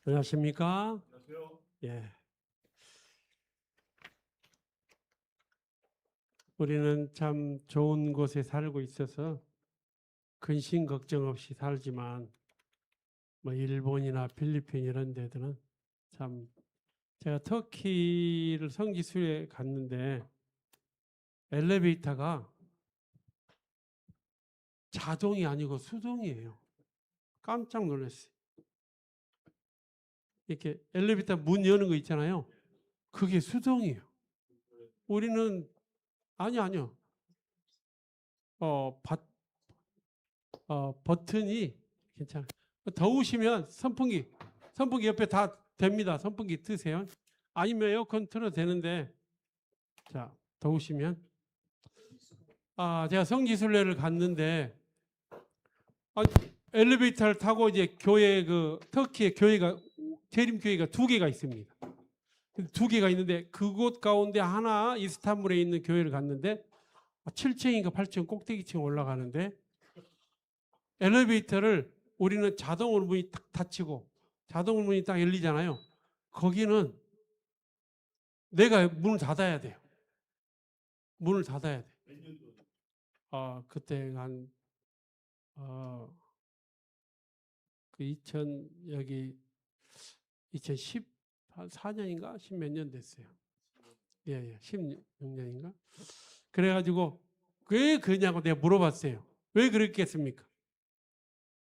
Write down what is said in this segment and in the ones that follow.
안녕하십니까? 안녕하세요. 예. 우리는 참 좋은 곳에 살고 있어서 근심 걱정 없이 살지만 뭐 일본이나 필리핀 이런 데들은 참 제가 터키를 성지순례 갔는데 엘리베이터가 자동이 아니고 수동이에요. 깜짝 놀랐어요. 이렇게 엘리베이터 문 여는 거 있잖아요. 그게 수동이에요. 우리는 아니요. 어, 바, 버튼이 괜찮아요. 더우시면 선풍기 옆에 다 됩니다. 선풍기 트세요. 아니면 에어컨 틀어도 되는데, 자, 더우시면. 제가 성지순례를 갔는데, 아, 엘리베이터를 타고 이제 터키의 교회가, 재림교회가 두 개가 있습니다. 두 개가 있는데, 그곳 가운데 하나, 이스탄불에 있는 교회를 갔는데, 7층인가 8층 꼭대기층 올라가는데, 엘리베이터를 우리는 자동으로 문이 딱 닫히고 자동으로 문이 딱 열리잖아요. 거기는 내가 문을 닫아야 돼요. 문을 닫아야 돼. 그때 여기 2014년인가 10 몇 년 됐어요. 예, 16년인가. 그래가지고 왜 그러냐고 내가 물어봤어요. 왜 그랬겠습니까?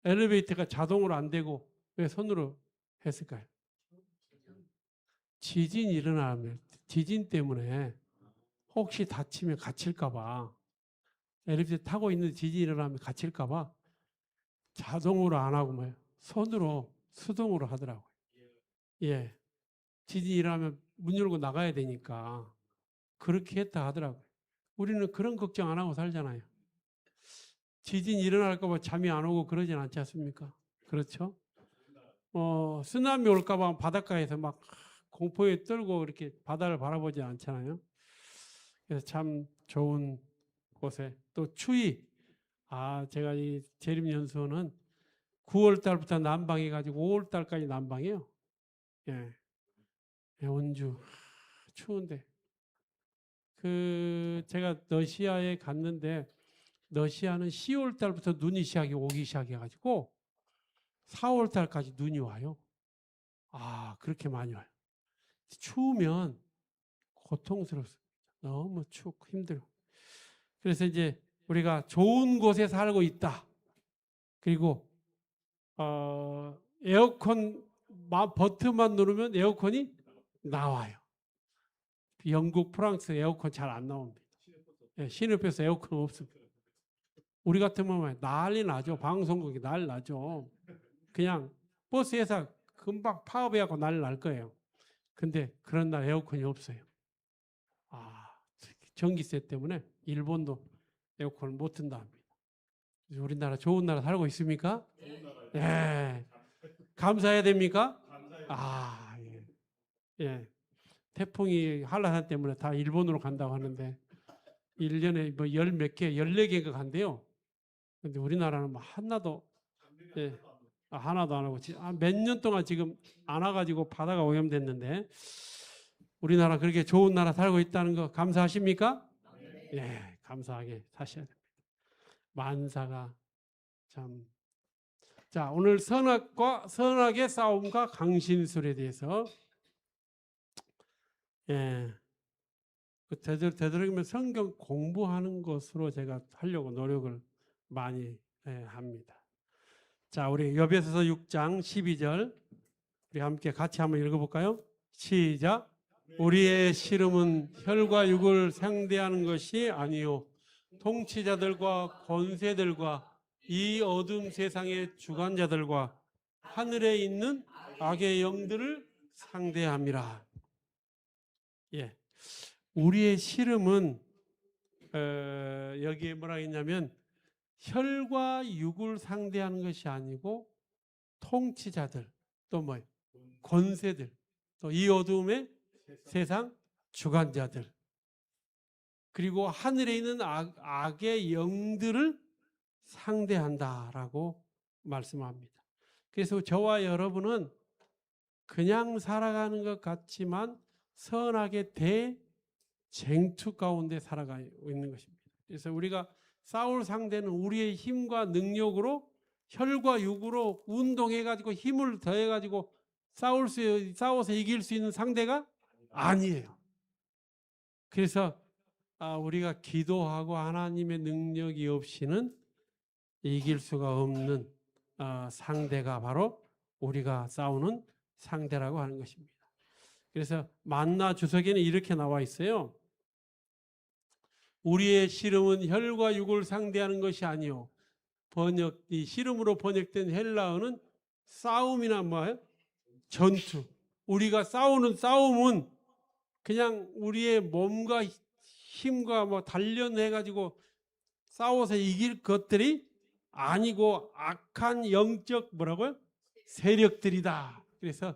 엘리베이터가 자동으로 안 되고 왜 손으로 했을까요? 지진 때문에 혹시 다치면 갇힐까봐 엘리베이터 타고 있는데 지진이 일어나면 갇힐까봐 자동으로 안 하고 손으로 수동으로 하더라고요. 예, 지진이 일어나면 문 열고 나가야 되니까 그렇게 했다 하더라고요. 우리는 그런 걱정 안 하고 살잖아요. 지진이 일어날까봐 잠이 안 오고 그러진 않지 않습니까? 그렇죠? 쓰나미 올까봐 바닷가에서 막 공포에 떨고 이렇게 바다를 바라보지 않잖아요. 그래서 참 좋은 곳에 또 추위. 제가 이 재림연수원은 9월 달부터 난방해 가지고 5월 달까지 난방해요. 예. 온주 추운데 제가 러시아에 갔는데 러시아는 10월 달부터 눈이 오기 시작해 가지고 4월 달까지 눈이 와요. 그렇게 많이 와요. 추우면 고통스럽습니다. 너무 춥고 힘들고. 그래서 이제 우리가 좋은 곳에 살고 있다. 그리고 에어컨 버튼만 누르면 에어컨이 나와요. 영국, 프랑스 에어컨 잘 안 나옵니다. 시내버스 에어컨 없습니다. 우리 같으면 난리 나죠. 방송국이 난리 나죠. 그냥 버스 회사 금방 파업해갖고 난리 날 거예요. 근데 그런 날 에어컨이 없어요. 전기세 때문에 일본도 에어컨을 못 튼다 합니다. 우리나라 좋은 나라 살고 있습니까? 예. 감사해야 됩니까? 예. 예. 태풍이 한라산 때문에 다 일본으로 간다고 하는데 1년에 뭐 열 몇 개, 14개가 간대요. 근데 우리나라는 뭐 하나도 하나도 안 하고 몇 년 동안 지금 안 와가지고 바다가 오염됐는데 우리나라 그렇게 좋은 나라 살고 있다는 거 감사하십니까? 예, 감사하게 사셔야 됩니다. 만사가 참. 자, 오늘 선악의 싸움과 강신술에 대해서 되도록이면 성경 공부하는 것으로 제가 하려고 노력을 많이 합니다. 자, 우리 여배서서 6장 12절 우리 함께 같이 한번 읽어볼까요? 시작. 우리의 씨름은 혈과 육을 상대하는 것이 아니요 통치자들과 권세들과 이 어둠 세상의 주관자들과 하늘에 있는 악의 영들을 상대함이라. 예, 우리의 씨름은 여기에 뭐라 했냐면 혈과 육을 상대하는 것이 아니고 통치자들 또 권세들 또 이 어둠의 세상 주관자들 그리고 하늘에 있는 악의 영들을 상대한다라고 말씀합니다. 그래서 저와 여러분은 그냥 살아가는 것 같지만 선악의 대쟁투 가운데 살아가고 있는 것입니다. 그래서 우리가 싸울 상대는 우리의 힘과 능력으로 혈과 육으로 운동해가지고 힘을 더해가지고 싸워서 이길 수 있는 상대가 아니에요. 그래서 우리가 기도하고 하나님의 능력이 없이는 이길 수가 없는 상대가 바로 우리가 싸우는 상대라고 하는 것입니다. 그래서 만나 주석에는 이렇게 나와 있어요. 우리의 씨름은 혈과 육을 상대하는 것이 아니요. 이 씨름으로 번역된 헬라어는 싸움이나 뭐예요? 전투. 우리가 싸우는 싸움은 그냥 우리의 몸과 힘과 뭐 단련해가지고 싸워서 이길 것들이 아니고 악한 영적 뭐라고요? 세력들이다. 그래서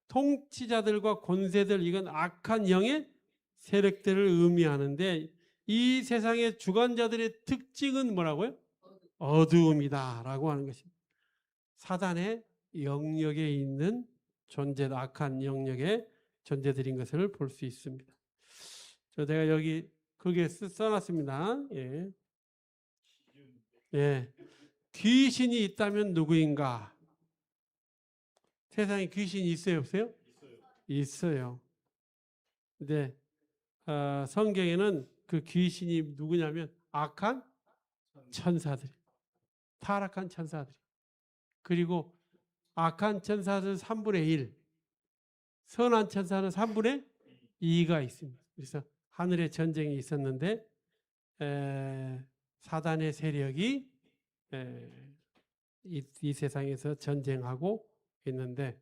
통치자들과 권세들, 이건 악한 영의 세력들을 의미하는데 이 세상의 주관자들의 특징은 뭐라고요? 어두움이다 라고 하는 것입니다. 사단의 영역에 있는 존재다. 악한 영역의 존재들인 것을 볼 수 있습니다. 제가 여기 거기에 써놨습니다. 예. 예. 귀신이 있다면 누구인가? 세상에 귀신이 있어요, 없어요? 있어요. 근데 성경에는 그 귀신이 누구냐면 악한 천사들, 타락한 천사들. 그리고 악한 천사들 3분의 1, 선한 천사는 3분의 2가 있습니다. 그래서 하늘에 전쟁이 있었는데 사단의 세력이 이 세상에서 전쟁하고 있는데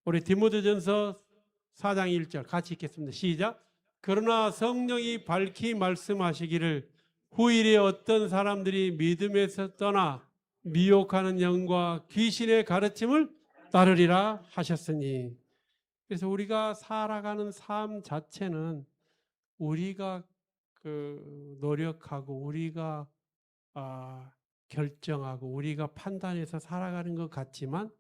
우리 디모데전서 4장 1절 같이 읽겠습니다. 시작. 그러나 성령이 밝히 말씀하시기를 후일에 어떤 사람들이 믿음에서 떠나 미혹하는 영과 귀신의 가르침을 따르리라 하셨으니. 그래서 우리가 살아가는 삶 자체는 우리가 노력하고 우리가 결정하고 우리가 판단해서 살아가는 것 같지만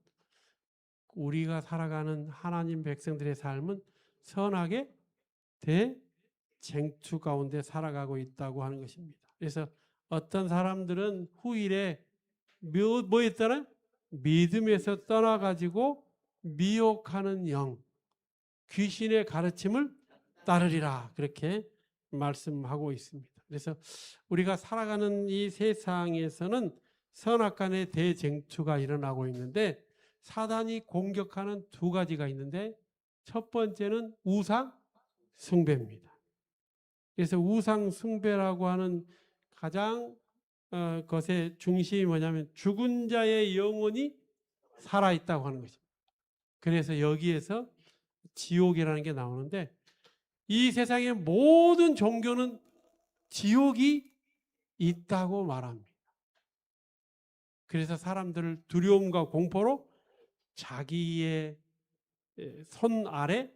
우리가 살아가는 하나님 백성들의 삶은 선악의 대쟁투 가운데 살아가고 있다고 하는 것입니다. 그래서 어떤 사람들은 후일에 뭐 했더라? 믿음에서 떠나가지고 미혹하는 영, 귀신의 가르침을 따르리라 그렇게 말씀하고 있습니다. 그래서 우리가 살아가는 이 세상에서는 선악간의 대쟁투가 일어나고 있는데 사단이 공격하는 두 가지가 있는데 첫 번째는 우상 숭배입니다. 그래서 우상 숭배라고 하는 가장 것의 중심이 뭐냐면 죽은 자의 영혼이 살아있다고 하는 것입니다. 그래서 여기에서 지옥이라는 게 나오는데 이 세상의 모든 종교는 지옥이 있다고 말합니다. 그래서 사람들을 두려움과 공포로 자기의 손 아래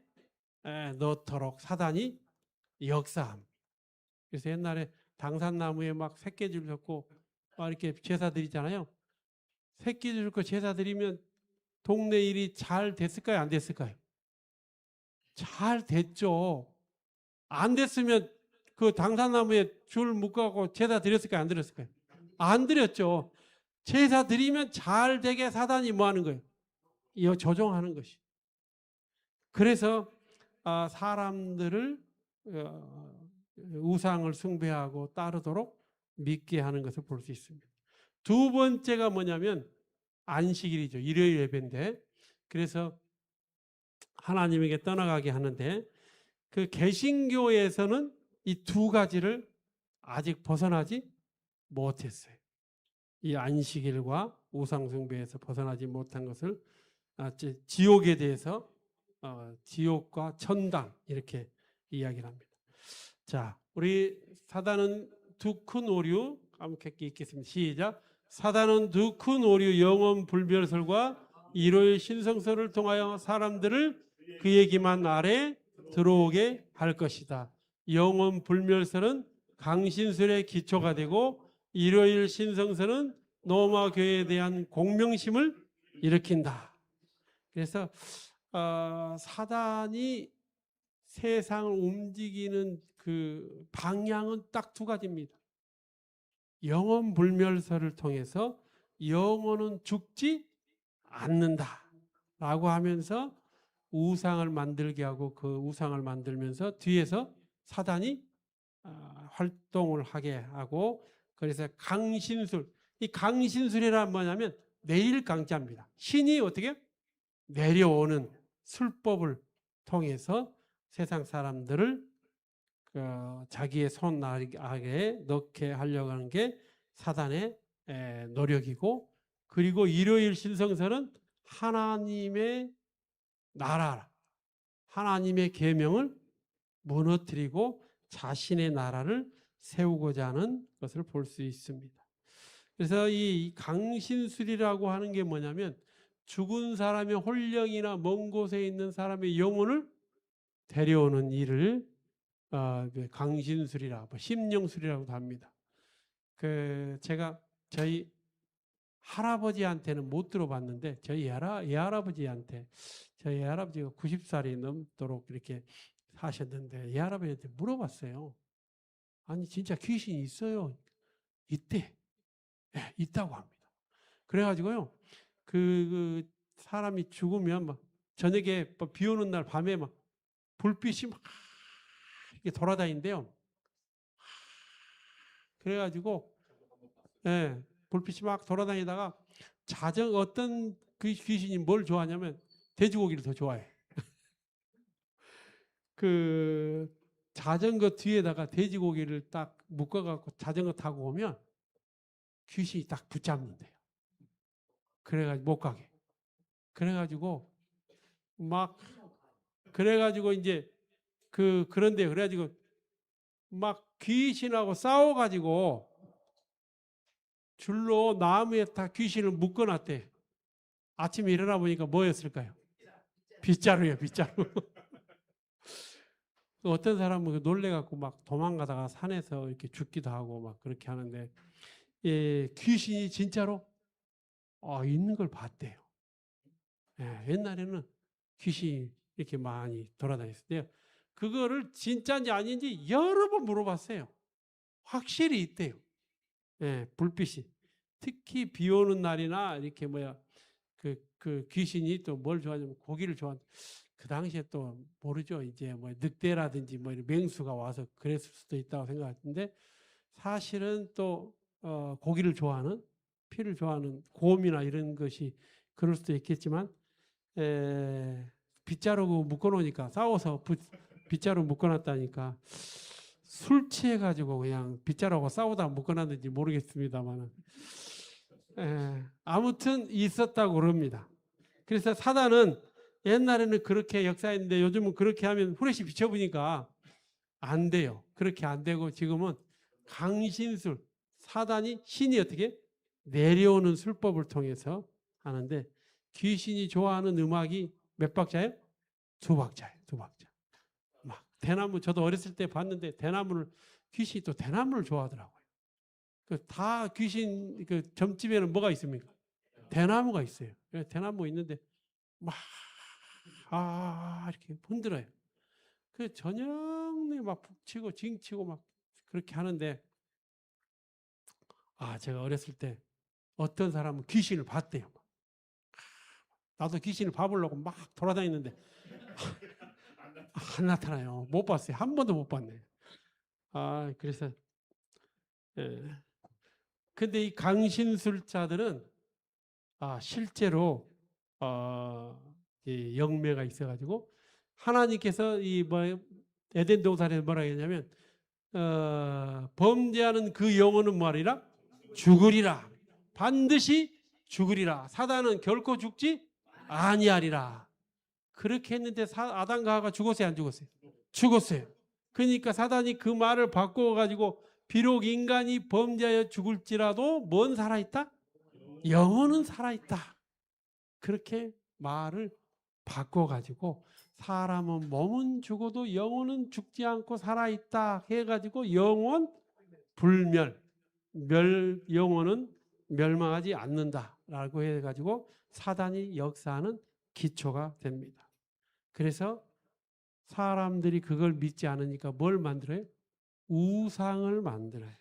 넣도록 사단이 역사합니다. 그래서 옛날에 당산나무에 막 새끼줄 줬고 막 이렇게 제사 드리잖아요. 새끼줄 줬고 제사 드리면 동네 일이 잘 됐을까요? 안 됐을까요? 잘 됐죠. 안 됐으면 그 당산나무에 줄 묶어갖고 제사 드렸을까요? 안 드렸을까요? 안 드렸죠. 제사 드리면 잘 되게 사단이 뭐 하는 거예요? 조종하는 것이. 그래서 사람들을 우상을 숭배하고 따르도록 믿게 하는 것을 볼 수 있습니다. 두 번째가 뭐냐면 안식일이죠. 일요일 예배인데 그래서 하나님에게 떠나가게 하는데 그 개신교에서는 이 두 가지를 아직 벗어나지 못했어요. 이 안식일과 우상 숭배에서 벗어나지 못한 것을 지옥에 대해서 지옥과 천당 이렇게 이야기를 합니다. 자, 우리 사단은 두 큰 오류 함께 읽겠습니다. 시작. 사단은 두 큰 오류 영원 불멸설과 일요일 신성설을 통하여 사람들을 그의 기만 아래 들어오게 할 것이다. 영원 불멸설은 강신술의 기초가 되고 일요일 신성설은 로마 교회에 대한 공명심을 일으킨다. 그래서 사단이 세상을 움직이는 그 방향은 딱 두 가지입니다. 영혼 불멸설을 통해서 영혼은 죽지 않는다라고 하면서 우상을 만들게 하고 그 우상을 만들면서 뒤에서 사단이 활동을 하게 하고, 그래서 강신술, 이 강신술이란 뭐냐면 내릴 강자입니다. 신이 어떻게 내려오는 술법을 통해서 세상 사람들을 자기의 손 아래에 넣게 하려고 하는 게 사단의 노력이고, 그리고 일요일 신성설은 하나님의 나라, 하나님의 계명을 무너뜨리고 자신의 나라를 세우고자 하는 것을 볼 수 있습니다. 그래서 이 강신술이라고 하는 게 뭐냐면 죽은 사람의 혼령이나 먼 곳에 있는 사람의 영혼을 데려오는 일을 강신술이라, 심령술이라고도 합니다. 제가 저희 할아버지한테는 못 들어봤는데 저희 예할아버지한테, 저희 예할아버지가 90살이 넘도록 이렇게 사셨는데 예할아버지한테 물어봤어요. 아니 진짜 귀신이 있어요? 있대. 네, 있다고 합니다. 그래가지고요, 그 사람이 죽으면 막 저녁에 비 오는 날 밤에 막 불빛이 막 이렇게 돌아다닌대요. 그래가지고 예, 불빛이 막 돌아다니다가 어떤 그 귀신이 뭘 좋아하냐면 돼지고기를 더 좋아해. 그 자전거 뒤에다가 돼지고기를 딱 묶어갖고 자전거 타고 오면 귀신이 딱 붙잡는데요. 그래가지고 못 가게. 그래가지고 이제 그래가지고 막 귀신하고 싸워가지고 줄로 나무에 다 귀신을 묶어놨대. 아침에 일어나 보니까 뭐였을까요? 빗자루예요, 빗자루. 어떤 사람은 놀래갖고 막 도망가다가 산에서 이렇게 죽기도 하고 막 그렇게 하는데, 귀신이 진짜로 있는 걸 봤대요. 옛날에는 귀신이 이렇게 많이 돌아다녔어요. 그거를 진짜인지 아닌지 여러 번 물어봤어요. 확실히 있대요. 불빛이. 특히 비 오는 날이나 이렇게 그 귀신이 또 뭘 좋아하냐면 고기를 좋아하는. 그 당시에 또 모르죠. 이제 뭐 늑대라든지 뭐 맹수가 와서 그랬을 수도 있다고 생각하는데, 사실은 또 고기를 좋아하는, 피를 좋아하는 곰이나 이런 것이 그럴 수도 있겠지만, 빗자루 묶어놓으니까 싸워서 빗자루 묶어놨다니까 술 취해가지고 그냥 빗자루하고 싸우다 묶어놨는지 모르겠습니다만, 아무튼 있었다고 그럽니다. 그래서 사단은 옛날에는 그렇게 역사했는데 요즘은 그렇게 하면 후레쉬 비춰보니까 안 돼요. 그렇게 안 되고 지금은 강신술, 사단이, 신이 어떻게 내려오는 술법을 통해서 하는데, 귀신이 좋아하는 음악이 몇 박자예요? 두 박자예요. 두 박자. 막 대나무, 저도 어렸을 때 봤는데 귀신이 또 대나무를 좋아하더라고요. 다 귀신 점집에는 뭐가 있습니까? 대나무가 있어요. 대나무 있는데 막 이렇게 흔들어요. 저녁에 막 북치고 징치고 막 그렇게 하는데, 제가 어렸을 때 어떤 사람은 귀신을 봤대요. 나도 귀신을 봐보려고 막 돌아다니는데 안 나타나요. 못 봤어요. 한 번도 못 봤네. 그래서 근데 이 강신술자들은 실제로 이 영매가 있어가지고 하나님께서 에덴 동산에서 뭐라 했냐면 범죄하는 그 영혼은 뭐하리라? 죽으리라. 반드시 죽으리라. 사단은 결코 죽지 아니하리라. 그렇게 했는데 아담과 하와가 죽었어요, 안 죽었어요? 죽었어요. 그러니까 사단이 그 말을 바꿔가지고 비록 인간이 범죄하여 죽을지라도 뭔 살아있다? 영혼은 살아있다. 그렇게 말을 바꿔가지고 사람은 몸은 죽어도 영혼은 죽지 않고 살아있다 해가지고 영혼 불멸, 영혼은 멸망하지 않는다라고 해가지고 사단이 역사하는 기초가 됩니다. 그래서 사람들이 그걸 믿지 않으니까 뭘 만들어요? 우상을 만들어요.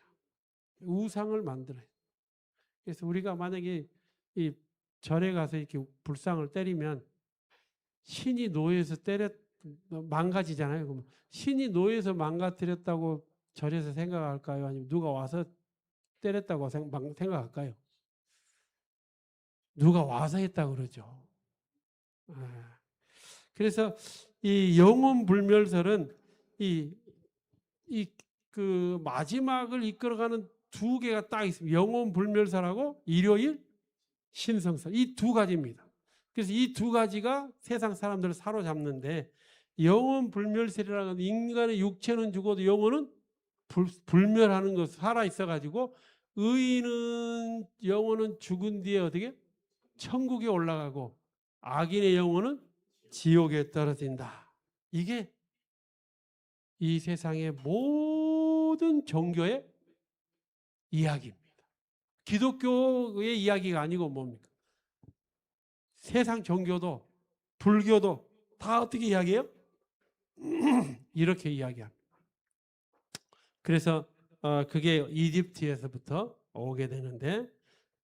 우상을 만들어요. 그래서 우리가 만약에 이 절에 가서 이렇게 불상을 때리면 신이 노예에서 망가지잖아요. 그럼 신이 노예에서 망가뜨렸다고 절에서 생각할까요? 아니면 누가 와서 때렸다고 생각할까요? 누가 와서 했다고 그러죠. 그래서 이 영혼불멸설은 그 마지막을 이끌어가는 두 개가 딱 있습니다. 영혼불멸설하고 일요일 신성설. 이 두 가지입니다. 그래서 이 두 가지가 세상 사람들을 사로잡는데 영혼불멸설이라는 인간의 육체는 죽어도 영혼은 불멸하는 것 살아 있어가지고 의인은 영혼은 죽은 뒤에 어떻게 천국에 올라가고 악인의 영혼은 지옥에 떨어진다. 이게 이 세상의 모든 종교의 이야기입니다. 기독교의 이야기가 아니고 뭡니까? 세상 종교도 불교도 다 어떻게 이야기해요? 이렇게 이야기합니다. 그래서 그게 이집트에서부터 오게 되는데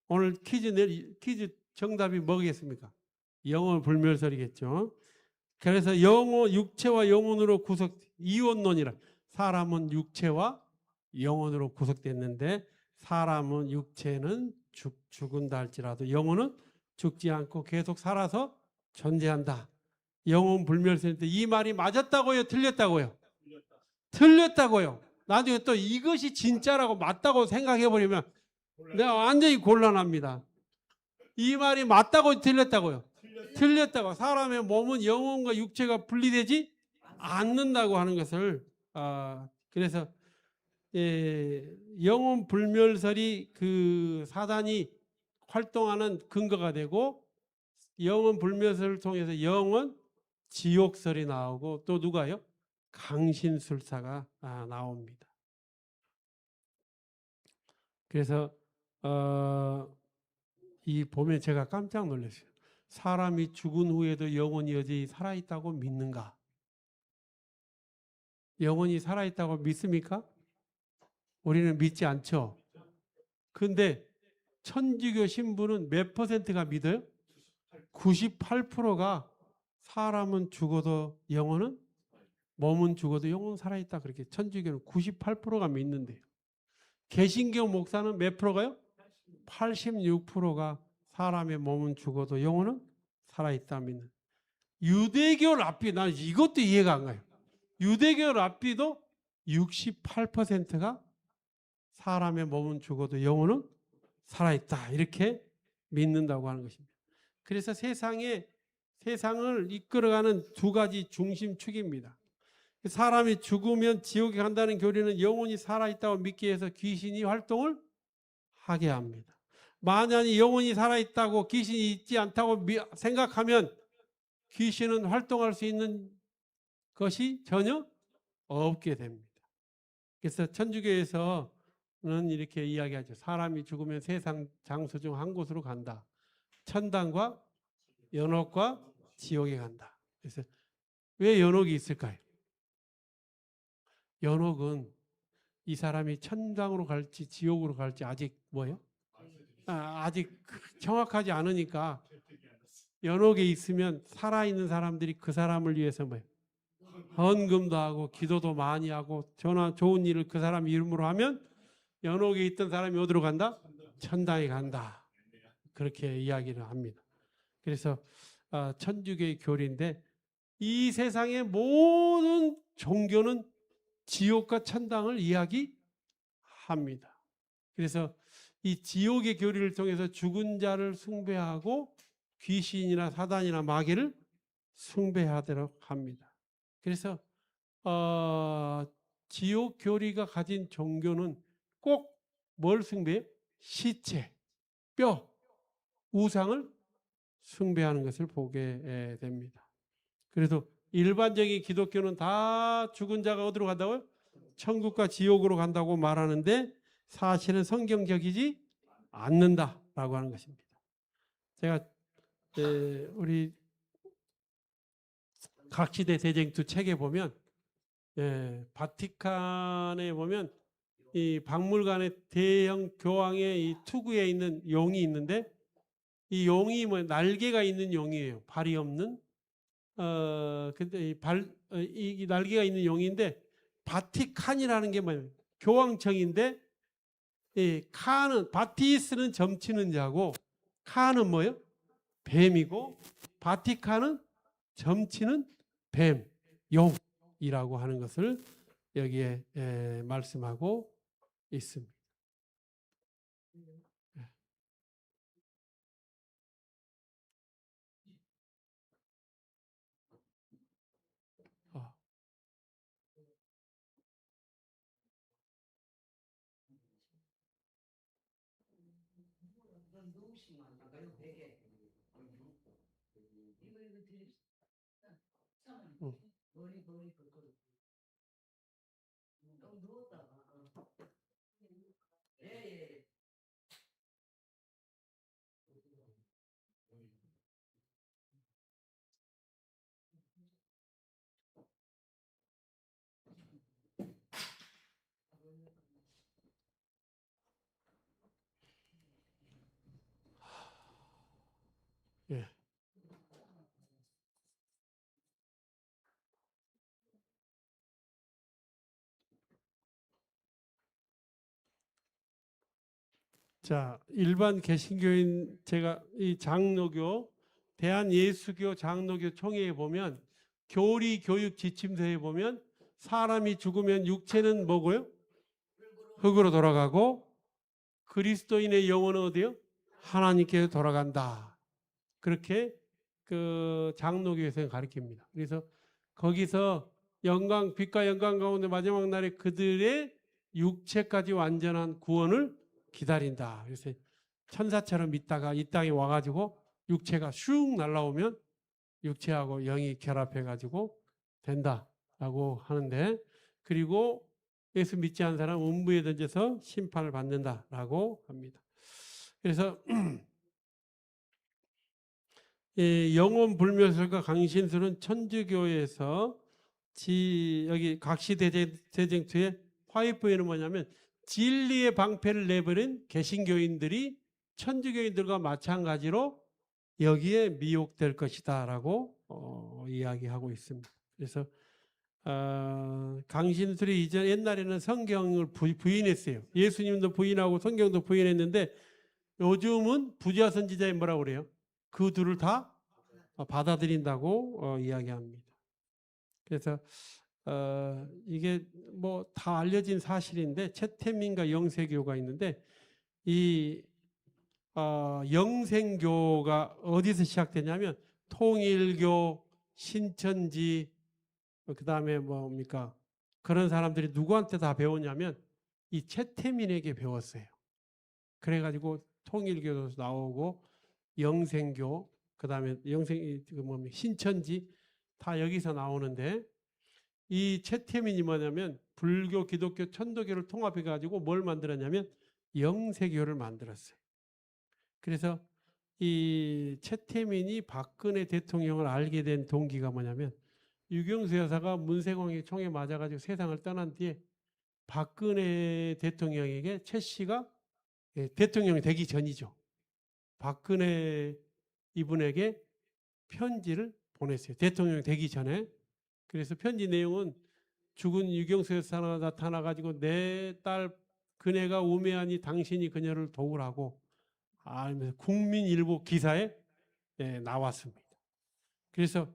오늘 퀴즈 정답이 뭐겠습니까? 영혼 불멸설이겠죠. 그래서 육체와 영혼으로 이원론이라 사람은 육체와 영혼으로 구속됐는데 사람은 육체는 죽은다 할지라도 영혼은 죽지 않고 계속 살아서 존재한다. 영혼 불멸설인데 이 말이 맞았다고요? 틀렸다고요? 틀렸다고요. 나중에 또 이것이 진짜라고 맞다고 생각해버리면 내가 완전히 곤란합니다. 이 말이 맞다고 틀렸다고요? 틀렸다고. 사람의 몸은 영혼과 육체가 분리되지 않는다고 하는 것을 그래서 영혼 불멸설이 그 사단이 활동하는 근거가 되고 영혼 불멸설을 통해서 영혼 지옥설이 나오고 또 누가요? 강신술사가 나옵니다. 그래서 이 보면 제가 깜짝 놀랐어요. 사람이 죽은 후에도 영혼이 여전히 살아있다고 믿는가? 영혼이 살아있다고 믿습니까? 우리는 믿지 않죠. 근데 천주교 신부는 몇 %가 믿어요? 98%가 사람은 죽어도 영혼은 몸은 죽어도 영혼은 살아있다. 그렇게 천주교는 98%가 믿는데요. 개신교 목사는 몇 프로가요? 86%가 사람의 몸은 죽어도 영혼은 살아있다 믿는. 유대교 랍비, 난 이것도 이해가 안 가요. 유대교 랍비도 68%가 사람의 몸은 죽어도 영혼은 살아있다. 이렇게 믿는다고 하는 것입니다. 그래서 세상을 이끌어가는 두 가지 중심축입니다. 사람이 죽으면 지옥에 간다는 교리는 영혼이 살아있다고 믿기 위해서 귀신이 활동을 하게 합니다. 만약에 영혼이 살아있다고 귀신이 있지 않다고 생각하면 귀신은 활동할 수 있는 것이 전혀 없게 됩니다. 그래서 천주교에서는 이렇게 이야기하죠. 사람이 죽으면 세상 장소 중 한 곳으로 간다. 천당과 연옥과 지옥에 간다. 그래서 왜 연옥이 있을까요? 연옥은 이 사람이 천당으로 갈지 지옥으로 갈지 아직 뭐예요? 아직 정확하지 않으니까 연옥에 있으면 살아있는 사람들이 그 사람을 위해서 뭐예요? 헌금도 하고 기도도 많이 하고 좋은 일을 그 사람 이름으로 하면 연옥에 있던 사람이 어디로 간다? 천당에 간다. 그렇게 이야기를 합니다. 그래서 천주교의 교리인데 이 세상의 모든 종교는 지옥과 천당을 이야기합니다. 그래서 이 지옥의 교리를 통해서 죽은 자를 숭배하고 귀신이나 사단이나 마귀를 숭배하도록 합니다. 그래서 지옥 교리가 가진 종교는 꼭 뭘 숭배해요? 시체, 뼈, 우상을 숭배하는 것을 보게 됩니다. 그래도 일반적인 기독교는 다 죽은 자가 어디로 간다고요? 천국과 지옥으로 간다고 말하는데 사실은 성경적이지 않는다라고 하는 것입니다. 제가 우리 각시대 대쟁투 책에 보면 바티칸에 보면 이 박물관의 대형 교황의 이 투구에 있는 용이 있는데 이 용이 뭐 날개가 있는 용이에요. 발이 없는. 근데 이 날개가 있는 용인데 바티칸이라는 게 뭐예요? 교황청인데 이 칸은 바티스는 점치는 자고 칸은 뭐예요? 뱀이고 바티칸은 점치는 뱀, 용이라고 하는 것을 여기에 말씀하고 있습니다. 어. 음. 예. 자, 일반 개신교인 제가 이 장로교 대한예수교 장로교 총회에 보면 교리 교육 지침서에 보면 사람이 죽으면 육체는 뭐고요? 흙으로 돌아가고 그리스도인의 영혼은 어디요? 하나님께 돌아간다. 그렇게 그 장로교에서 가르칩니다. 그래서 거기서 영광, 빛과 영광 가운데 마지막 날에 그들의 육체까지 완전한 구원을 기다린다. 그래서 천사처럼 있다가 이 땅에 와가지고 육체가 슉 날라오면 육체하고 영이 결합해가지고 된다라고 하는데, 그리고 예수 믿지 않은 사람은 음부에 던져서 심판을 받는다라고 합니다. 그래서 영혼 불멸설과 강신술은 천주교에서 여기 각시대쟁투의 화이프에는 뭐냐면 진리의 방패를 내버린 개신교인들이 천주교인들과 마찬가지로 여기에 미혹될 것이다라고 이야기하고 있습니다. 그래서 강신술이 이전 옛날에는 성경을 부인했어요. 예수님도 부인하고 성경도 부인했는데 요즘은 부자 선지자에 뭐라고 그래요? 그 둘을 다 받아들인다고 이야기합니다. 그래서 이게 뭐 다 알려진 사실인데 채태민과 영세교가 있는데 이 영생교가 어디서 시작되냐면 통일교, 신천지, 그 다음에 뭡니까? 그런 사람들이 누구한테 다 배웠냐면 이 채태민에게 배웠어요. 그래가지고 통일교도 나오고 영생교, 그 다음에 신천지 다 여기서 나오는데 이 채태민이 뭐냐면 불교, 기독교, 천도교를 통합해가지고 뭘 만들었냐면 영세교를 만들었어요. 그래서 이 채태민이 박근혜 대통령을 알게 된 동기가 뭐냐면 유경수 여사가 문세광의 총에 맞아가지고 세상을 떠난 뒤에 박근혜 대통령에게 최 씨가 대통령이 되기 전이죠. 박근혜 이분에게 편지를 보냈어요. 대통령이 되기 전에. 그래서 편지 내용은 죽은 유경수 여사가 나타나가지고 내 딸 그네가 우매하니 당신이 그녀를 도우라고 하면서 국민일보 기사에 나왔습니다. 그래서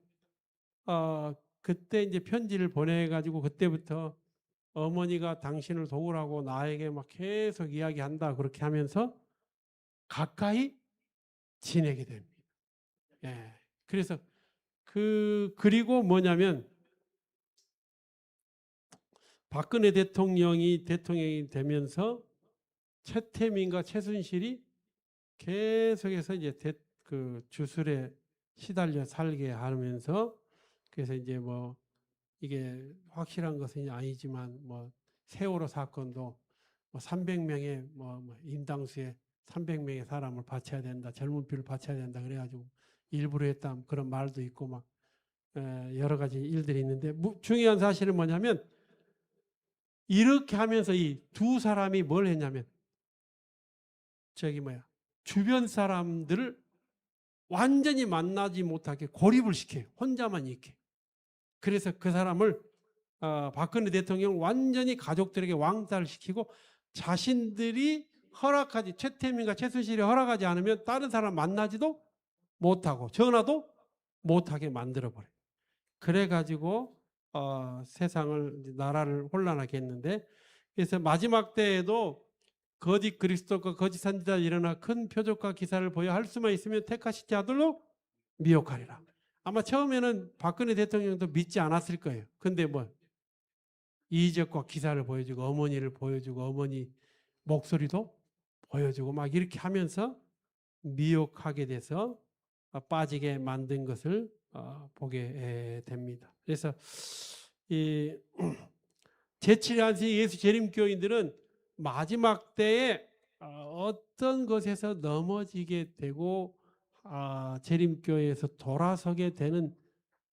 그때 이제 편지를 보내가지고 그때부터 어머니가 당신을 도우라고 나에게 막 계속 이야기한다 그렇게 하면서 가까이 지내게 됩니다. 예. 그래서 그리고 뭐냐면 박근혜 대통령이 되면서 최태민과 최순실이 계속해서 이제 그 주술에 시달려 살게 하면서 그래서 이제 뭐 이게 확실한 것은 아니지만 뭐 세월호 사건도 뭐 300명의 인당수에 300명의 사람을 바쳐야 된다, 젊은 피를 바쳐야 된다 그래가지고 일부러 했다 그런 말도 있고 막 여러 가지 일들이 있는데 중요한 사실은 뭐냐면 이렇게 하면서 이 두 사람이 뭘 했냐면 주변 사람들을 완전히 만나지 못하게 고립을 시켜요. 혼자만 있게. 그래서 그 사람을 박근혜 대통령 완전히 가족들에게 왕따를 시키고 자신들이 허락하지 최태민과 최순실이 허락하지 않으면 다른 사람 만나지도 못하고 전화도 못하게 만들어버려요. 그래가지고 세상을 나라를 혼란하게 했는데 그래서 마지막 때에도 거짓 그리스도가 거짓 선지자 일어나 큰 표적과 기사를 보여 할 수만 있으면 택하시지 아들로 미혹하리라. 아마 처음에는 박근혜 대통령도 믿지 않았을 거예요. 근데 뭐 이적과 기사를 보여주고 어머니를 보여주고 어머니 목소리도 보여주고 막 이렇게 하면서 미혹하게 돼서 빠지게 만든 것을 보게 됩니다. 그래서 이 제7의 안식 예수 재림교인들은 마지막 때에 어떤 것에서 넘어지게 되고 재림교회에서 돌아서게 되는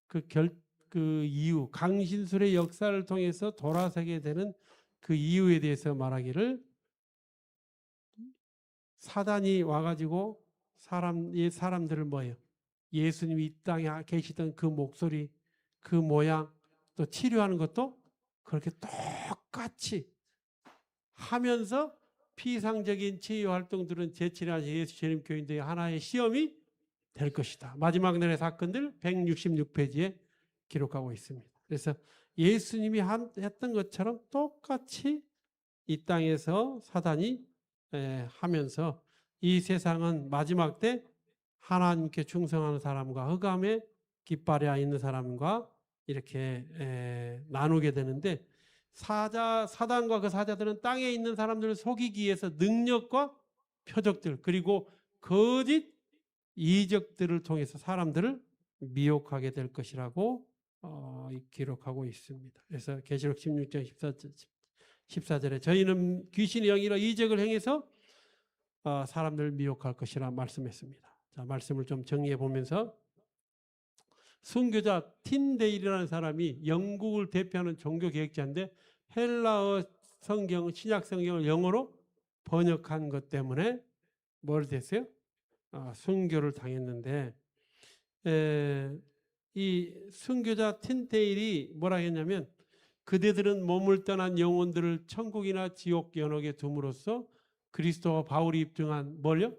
그 이유, 강신술의 역사를 통해서 돌아서게 되는 그 이유에 대해서 말하기를 사단이 와가지고 사람들을 뭐예요? 예수님이 이 땅에 계시던 그 목소리, 그 모양, 또 치료하는 것도 그렇게 똑같이 하면서 피상적인 치유 활동들은 제7회 예수 재림교인들의 하나의 시험이 될 것이다. 마지막 날의 사건들 166페이지에 기록하고 있습니다. 그래서 예수님이 했던 것처럼 똑같이 이 땅에서 사단이 하면서 이 세상은 마지막 때 하나님께 충성하는 사람과 흑암의 깃발에 있는 사람과 이렇게 나누게 되는데 사단과 그 사자들은 땅에 있는 사람들을 속이기 위해서 능력과 표적들 그리고 거짓 이적들을 통해서 사람들을 미혹하게 될 것이라고 기록하고 있습니다. 그래서 계시록 16장 14절에 저희는 귀신의 영이라 이적을 행해서 사람들을 미혹할 것이라 말씀했습니다. 자, 말씀을 좀 정리해 보면서 순교자 틴데일이라는 사람이 영국을 대표하는 종교 개혁자인데 헬라어 성경, 신약 성경을 영어로 번역한 것 때문에 뭘 됐어요? 순교를 당했는데 이 순교자 틴데일이 뭐라 했냐면 그대들은 몸을 떠난 영혼들을 천국이나 지옥 연옥에 둠으로써 그리스도와 바울이 입증한 뭘요?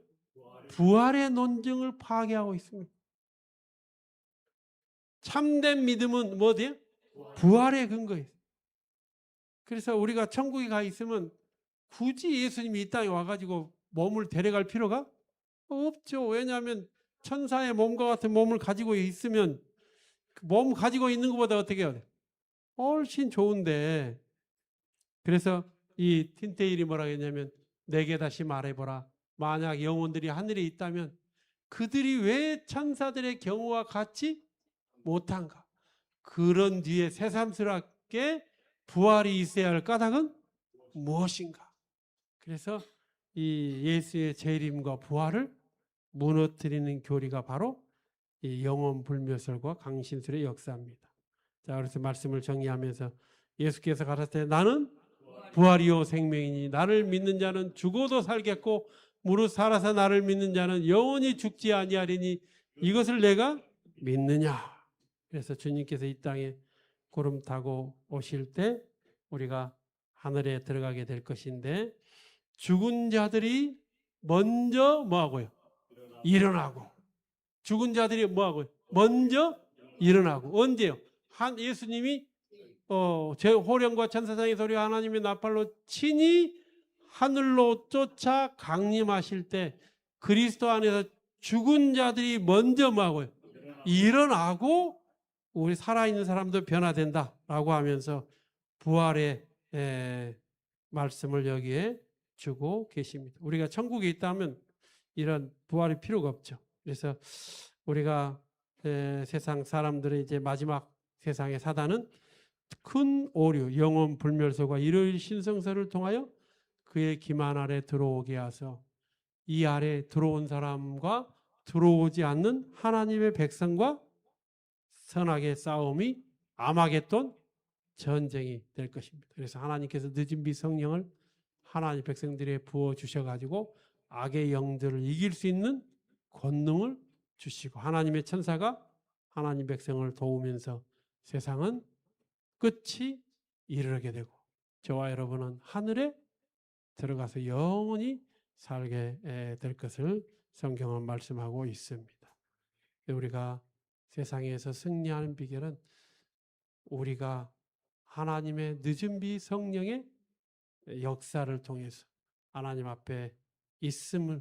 부활의 논증을 파괴하고 있습니다. 참된 믿음은 뭐예요? 부활의 근거예요. 그래서 우리가 천국에 가 있으면 굳이 예수님이 이 땅에 와가지고 몸을 데려갈 필요가 없죠. 왜냐하면 천사의 몸과 같은 몸을 가지고 있으면 몸 가지고 있는 것보다 어떻게 해야 돼? 훨씬 좋은데. 그래서 이 틴테일이 뭐라고 했냐면 내게 다시 말해보라. 만약 영혼들이 하늘에 있다면 그들이 왜 천사들의 경우와 같이 못한가? 그런 뒤에 새삼스럽게 부활이 있어야 할 까닭은 무엇인가? 그래서 이 예수의 재림과 부활을 무너뜨리는 교리가 바로 이 영혼 불멸설과 강신술의 역사입니다. 자, 그래서 말씀을 정리하면서 예수께서 가라사대 나는 부활이요 생명이니 나를 믿는 자는 죽어도 살겠고 무릇 살아서 나를 믿는 자는 영원히 죽지 아니하리니 이것을 내가 믿느냐. 그래서 주님께서 이 땅에 구름 타고 오실 때 우리가 하늘에 들어가게 될 것인데 죽은 자들이 먼저 뭐하고요? 일어나고. 죽은 자들이 뭐하고요? 먼저 일어나고. 언제요? 예수님이 제 호령과 천사장의 소리 하나님의 나팔로 친히 하늘로 쫓아 강림하실 때 그리스도 안에서 죽은 자들이 먼저 뭐하고요? 일어나고 우리 살아있는 사람도 변화된다라고 하면서 부활의 말씀을 여기에 주고 계십니다. 우리가 천국에 있다면 이런 부활이 필요가 없죠. 그래서 우리가 세상 사람들의 이제 마지막 세상의 사단은 큰 오류, 영혼 불멸설과 일요일 신성설을 통하여 그의 기만 아래 들어오게 하서 이 아래 들어온 사람과 들어오지 않는 하나님의 백성과 선악의 싸움이 아마겟돈 전쟁이 될 것입니다. 그래서 하나님께서 늦은 비 성령을 하나님 백성들에 부어 주셔가지고 악의 영들을 이길 수 있는 권능을 주시고 하나님의 천사가 하나님 백성을 도우면서 세상은 끝이 이르게 되고 저와 여러분은 하늘에 들어가서 영원히 살게 될 것을 성경은 말씀하고 있습니다. 우리가 세상에서 승리하는 비결은 우리가 하나님의 늦은 비 성령의 역사를 통해서 하나님 앞에 있음을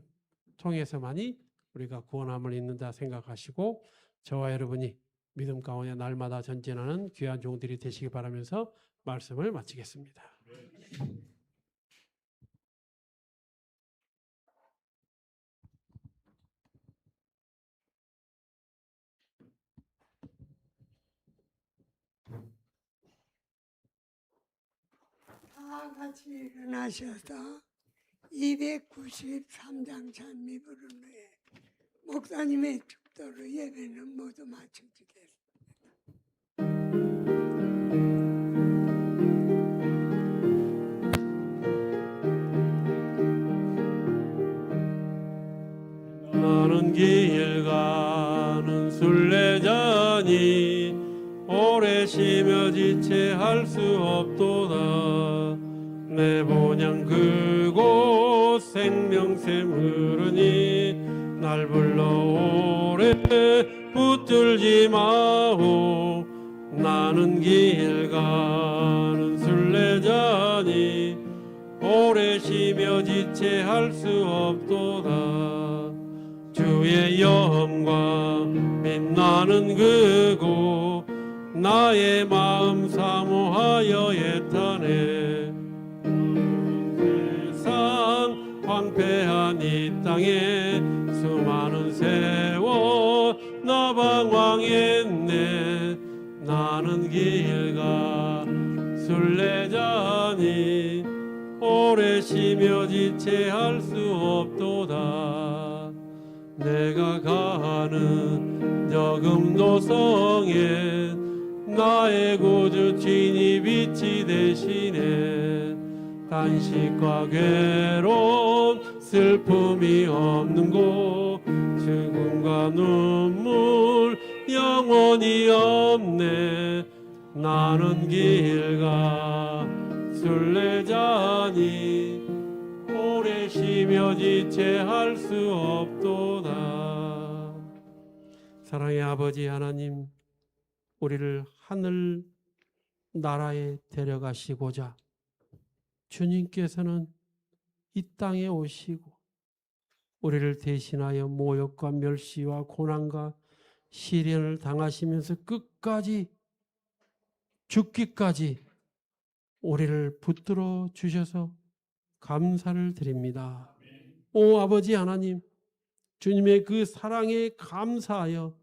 통해서만이 우리가 구원함을 얻는다 생각하시고 저와 여러분이 믿음 가운데 날마다 전진하는 귀한 종들이 되시기 바라면서 말씀을 마치겠습니다. 다 같이 일어나셔서 293장 찬미 부른 후에 목사님의 축도로 예배는 모두 마쳐지겠습니다. 나는 길 가는 순례자니 오래 쉬며 지체할 수 없도다. 내 본향 그곳 생명샘 흐르니 날 불러 오래 붙들지 마오. 나는 길 가는 순례자니 오래 쉬며 지체할 수 없도다. 주의 영광 빛나는 그곳 나의 마음 사모하여 애타네. 세상 황폐한 이 땅에 수많은 세월 나 방황했네. 나는 길가 순례자니 오래 쉬며 지체할 수 없도다. 내가 가는 저금도 성에 나의 구주 주님이 빛이 되시네. 단식과 괴로움 슬픔이 없는 곳 죽음과 눈물 영원히 없네. 나는 길가 순례자니 오래 쉬며 지체할 수 없도다. 사랑의 아버지 하나님, 우리를 하늘 나라에 데려가시고자 주님께서는 이 땅에 오시고 우리를 대신하여 모욕과 멸시와 고난과 시련을 당하시면서 끝까지 죽기까지 우리를 붙들어 주셔서 감사를 드립니다. 오 아버지 하나님, 주님의 그 사랑에 감사하여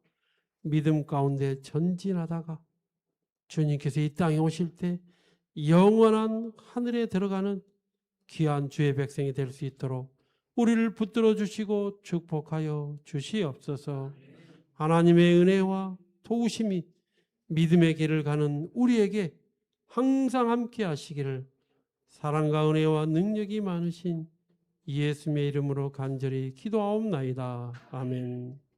믿음 가운데 전진하다가 주님께서 이 땅에 오실 때 영원한 하늘에 들어가는 귀한 주의 백성이 될 수 있도록 우리를 붙들어 주시고 축복하여 주시옵소서. 하나님의 은혜와 도우심이 믿음의 길을 가는 우리에게 항상 함께 하시기를 사랑과 은혜와 능력이 많으신 예수님의 이름으로 간절히 기도하옵나이다. 아멘.